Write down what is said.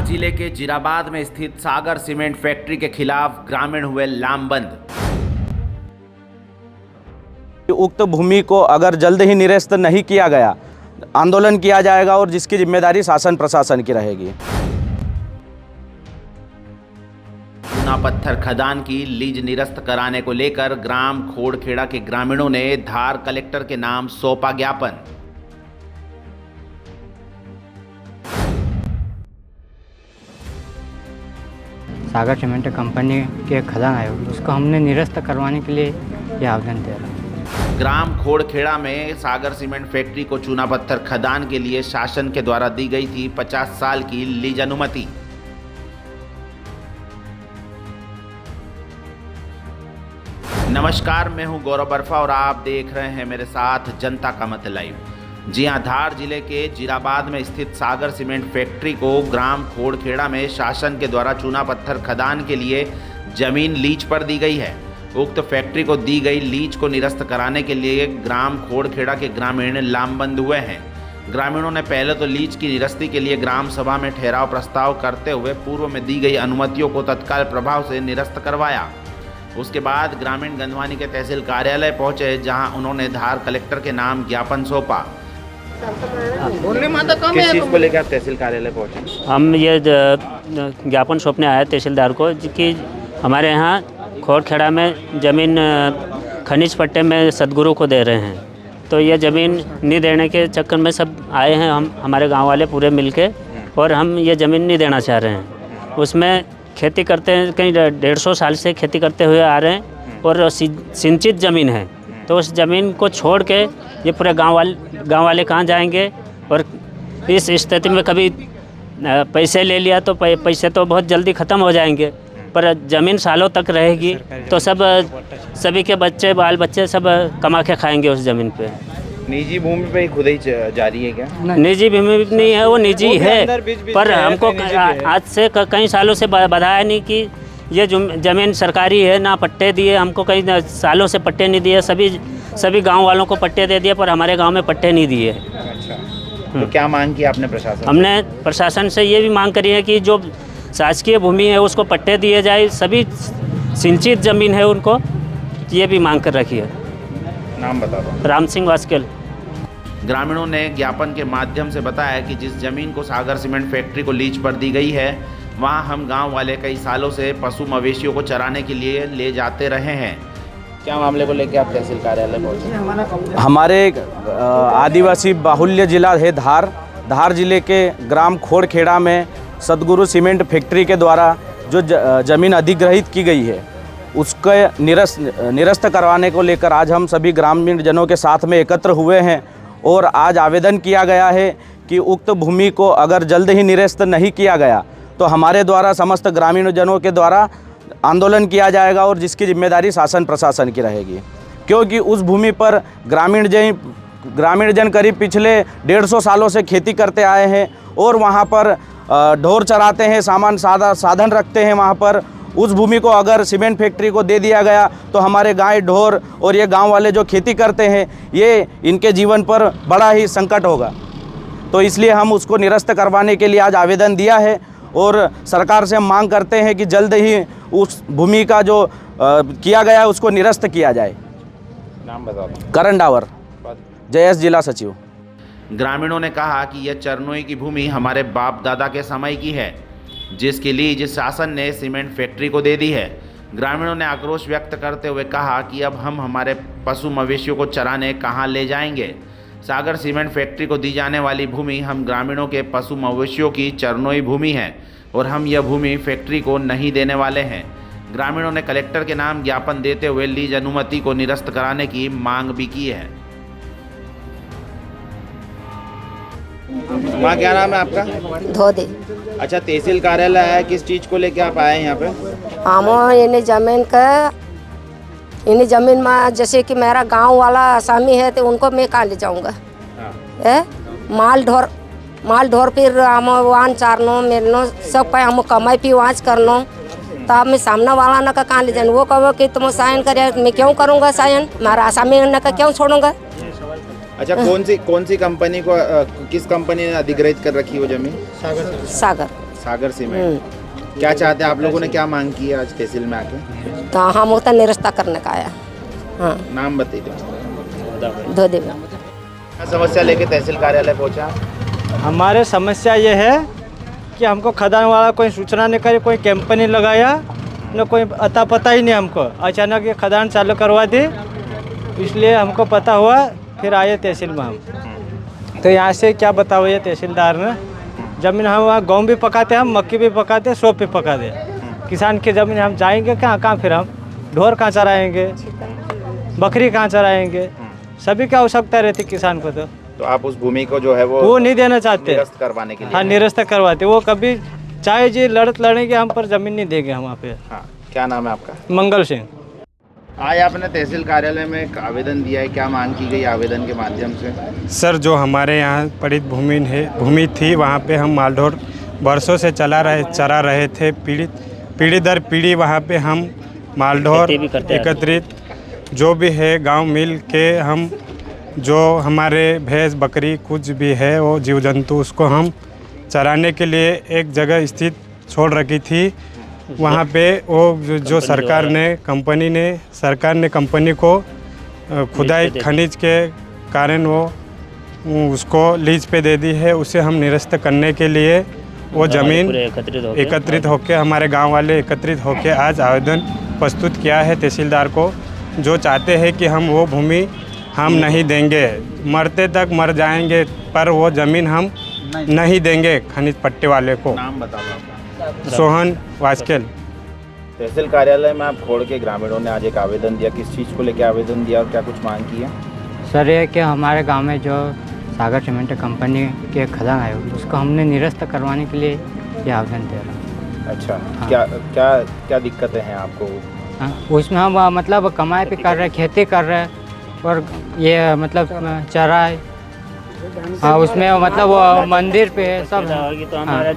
जिले के जीराबाद में स्थित सागर सीमेंट फैक्ट्री के खिलाफ ग्रामीण हुए लामबंद। उक्त भूमि को अगर जल्द ही निरस्त नहीं किया गया, आंदोलन किया जाएगा और जिसकी जिम्मेदारी शासन प्रशासन की रहेगी। चूना पत्थर खदान की लीज निरस्त कराने को लेकर ग्राम खोड़खेड़ा के ग्रामीणों ने धार कलेक्टर के नाम सौंपा ज्ञापन। सागर सीमेंट कंपनी के खदान आए, उसको हमने निरस्त करवाने के लिए यह आवेदन दे रहा हूँ। ग्राम खोड़खेड़ा में सागर सीमेंट फैक्ट्री को चूना पत्थर खदान के लिए शासन के द्वारा दी गई थी 50 साल की लीज अनुमति। नमस्कार, मैं हूं गौरव बर्फा और आप देख रहे हैं मेरे साथ जनता का मत लाइव। जी हां, धार जिले के जीराबाद में स्थित सागर सीमेंट फैक्ट्री को ग्राम खोड़खेड़ा में शासन के द्वारा चूना पत्थर खदान के लिए जमीन लीज पर दी गई है। उक्त फैक्ट्री को दी गई लीज को निरस्त कराने के लिए ग्राम खोड़खेड़ा के ग्रामीण लामबंद हुए हैं। ग्रामीणों ने पहले तो लीज की निरस्ती के लिए ग्राम सभा में ठहराव प्रस्ताव करते हुए पूर्व में दी गई अनुमतियों को तत्काल प्रभाव से निरस्त करवाया। उसके बाद ग्रामीण गंधवानी के तहसील कार्यालय पहुंचे, जहां उन्होंने धार कलेक्टर के नाम ज्ञापन सौंपा। किस चीज़ को लेकर आप तहसील कार्यालय पहुंचे? हम ये ज्ञापन सौंपने आए तहसीलदार को कि हमारे यहाँ खोड़खेड़ा में ज़मीन खनिज पट्टे में सदगुरु को दे रहे हैं, तो ये ज़मीन नहीं देने के चक्कर में सब आए हैं, हम हमारे गांव वाले पूरे मिलके, और हम ये ज़मीन नहीं देना चाह रहे हैं। उसमें खेती करते हैं, कहीं 150 साल से खेती करते हुए आ रहे हैं और सिंचित ज़मीन है, तो उस ज़मीन को छोड़ के ये पूरे गांव वाले कहाँ जाएंगे। और इस स्थिति में कभी पैसे ले लिया तो पैसे तो बहुत जल्दी ख़त्म हो जाएंगे, पर ज़मीन सालों तक रहेगी तो सभी के बच्चे बाल बच्चे सब कमा के खाएंगे उस ज़मीन पे। निजी भूमि पे खुदाई जारी है क्या? निजी भूमि नहीं है, वो निजी है, पर हमको आज से कई सालों से बताया नहीं कि ये ज़मीन सरकारी है, ना पट्टे दिए हमको, कई सालों से पट्टे नहीं दिए। सभी गांव वालों को पट्टे दे दिए, पर हमारे गांव में पट्टे नहीं दिए। अच्छा, तो क्या मांग की आपने प्रशासन? हमने प्रशासन से ये भी मांग करी है कि जो शासकीय भूमि है उसको पट्टे दिए जाए, सभी सिंचित ज़मीन है उनको, ये भी मांग कर रखी है। नाम बता दो। राम सिंह वास्केल। ग्रामीणों ने ज्ञापन के माध्यम से बताया कि जिस जमीन को सागर सीमेंट फैक्ट्री को लीज पर दी गई है, वहां हम गांव वाले कई सालों से पशु मवेशियों को चराने के लिए ले जाते रहे हैं। क्या मामले को लेकर आप तहसील कार्यालय पहुंचे? हमारे आदिवासी बाहुल्य जिला है धार जिले के ग्राम खोड़खेड़ा में सदगुरु सीमेंट फैक्ट्री के द्वारा जो ज़मीन अधिग्रहित की गई है, उसके निरस्त करवाने को लेकर आज हम सभी ग्रामीण जनों के साथ में एकत्र हुए हैं और आज आवेदन किया गया है कि उक्त भूमि को अगर जल्द ही निरस्त नहीं किया गया तो हमारे द्वारा समस्त ग्रामीण जनों के द्वारा आंदोलन किया जाएगा और जिसकी जिम्मेदारी शासन प्रशासन की रहेगी। क्योंकि उस भूमि पर ग्रामीण जन करीब पिछले 150 सालों से खेती करते आए हैं और वहाँ पर ढोर चराते हैं, साधन रखते हैं वहाँ पर। उस भूमि को अगर सीमेंट फैक्ट्री को दे दिया गया तो हमारे गाय ढोर और ये गांव वाले जो खेती करते हैं, ये इनके जीवन पर बड़ा ही संकट होगा। तो इसलिए हम उसको निरस्त करवाने के लिए आज आवेदन दिया है और सरकार से हम मांग करते हैं कि जल्द ही उस भूमि का जो किया गया है उसको निरस्त किया जाए। नाम बता दो। करण डावर, JS जिला सचिव। ग्रामीणों ने कहा कि यह चरनोई की भूमि हमारे बाप दादा के समय की है, जिसकी लीज शासन ने सीमेंट फैक्ट्री को दे दी है। ग्रामीणों ने आक्रोश व्यक्त करते हुए कहा कि अब हम हमारे पशु मवेशियों को चराने कहां ले जाएंगे। सागर सीमेंट फैक्ट्री को दी जाने वाली भूमि हम ग्रामीणों के पशु मवेशियों की चरनोई भूमि है और हम यह भूमि फैक्ट्री को नहीं देने वाले हैं। ग्रामीणों ने कलेक्टर के नाम ज्ञापन देते हुए लीज अनुमति को निरस्त कराने की मांग भी की है। माँ, क्या नाम है आपका? धोदे। अच्छा, तहसील कार्यालय आया, किस चीज को लेके आप आए हैं यहाँ पे? हम इन्हें जमीन में, जैसे कि मेरा गांव वाला आसामी है तो उनको मैं कहाँ ले जाऊँगा? माल ढोर फिर हम वाहन चारनो मिलनो सब पे हम कमाई पी वाँच करनो, तो अब मैं सामने वाला न का कहाँ ले जाऊँ? वो कहो कि तुम साइन करे, मैं क्यों करूँगा साइन? हमारा आसामी न का क्यों छोड़ूंगा? अच्छा, कौन सी कंपनी को, किस कंपनी ने अधिग्रहित कर रखी वो जमीन? सागर। सागर सीमेंट। क्या चाहते हैं आप लोगों ने, क्या मांग की है आज तहसील में आके? तो हम उतना निरस्ता करने का आया। हाँ, नाम बताइए। धो देगा। क्या समस्या लेके तहसील कार्यालय पहुंचा? हमारे समस्या ये है कि हमको खदान वाला कोई सूचना नहीं करे, कोई कंपनी लगाया न कोई अता पता ही नहीं हमको। अचानक ये खदान चालू करवा दी, इसलिए हमको पता हुआ, फिर आए तहसील में हम। तो यहाँ से क्या बताओ, ये तहसीलदार ने ज़मीन हम वहाँ गेहूँ भी पकाते, हम मक्की भी पकाते, सोप भी पकाते। किसान की ज़मीन हम जाएंगे कहाँ फिर हम ढोर कहाँ चराएँगे, बकरी कहाँ चराएँगे, सभी की आवश्यकता रहती किसान को। तो आप उस भूमि को जो है वो नहीं देना चाहते, निरस्त करवाने के लिए। हाँ, निरस्त करवाते। वो कभी चाहे जी लड़ेंगे, हम पर ज़मीन नहीं देंगे हम वहाँ पे। हाँ, क्या नाम है आपका? मंगल सिंह। आज आपने तहसील कार्यालय में एक आवेदन दिया है, क्या मांग की गई आवेदन के माध्यम से? सर, जो हमारे यहाँ पड़ित भूमि थी, वहाँ पे हम मालढोर वर्षों से चरा रहे थे। पीढ़ी दर पीढ़ी वहाँ पे हम मालढोर एकत्रित जो भी है गांव मिल के, हम जो हमारे भैंस बकरी कुछ भी है वो जीव जंतु, उसको हम चराने के लिए एक जगह स्थित छोड़ रखी थी। वहाँ पे वो जो सरकार ने कंपनी को खुदाई खनिज के कारण वो उसको लीज पे दे दी है। उसे हम निरस्त करने के लिए वो ज़मीन एकत्रित होके हमारे गांव वाले एकत्रित होके आज आवेदन प्रस्तुत किया है तहसीलदार को, जो चाहते हैं कि हम वो भूमि हम नहीं देंगे, मरते तक मर जाएंगे, पर वो ज़मीन हम नहीं देंगे खनिज पट्टे वाले को। नाम बताओ आपका? सोहन वास्केल। तहसील कार्यालय में आप खोड़ के ग्रामीणों ने आज एक आवेदन दिया, किस चीज़ को लेकर आवेदन दिया और क्या कुछ मांग की है? सर, ये कि हमारे गांव में जो सागर सीमेंट कंपनी के खदान आए उसको हमने निरस्त करवाने के लिए ये आवेदन दे रहा हूँ। अच्छा, हाँ। क्या दिक्कतें हैं आपको? हाँ, उसमें हम मतलब कमाई भी कर रहे, खेती कर रहे, और ये मतलब चराई, हाँ, उसमें मतलब वो मंदिर पे है सब। तो हमारा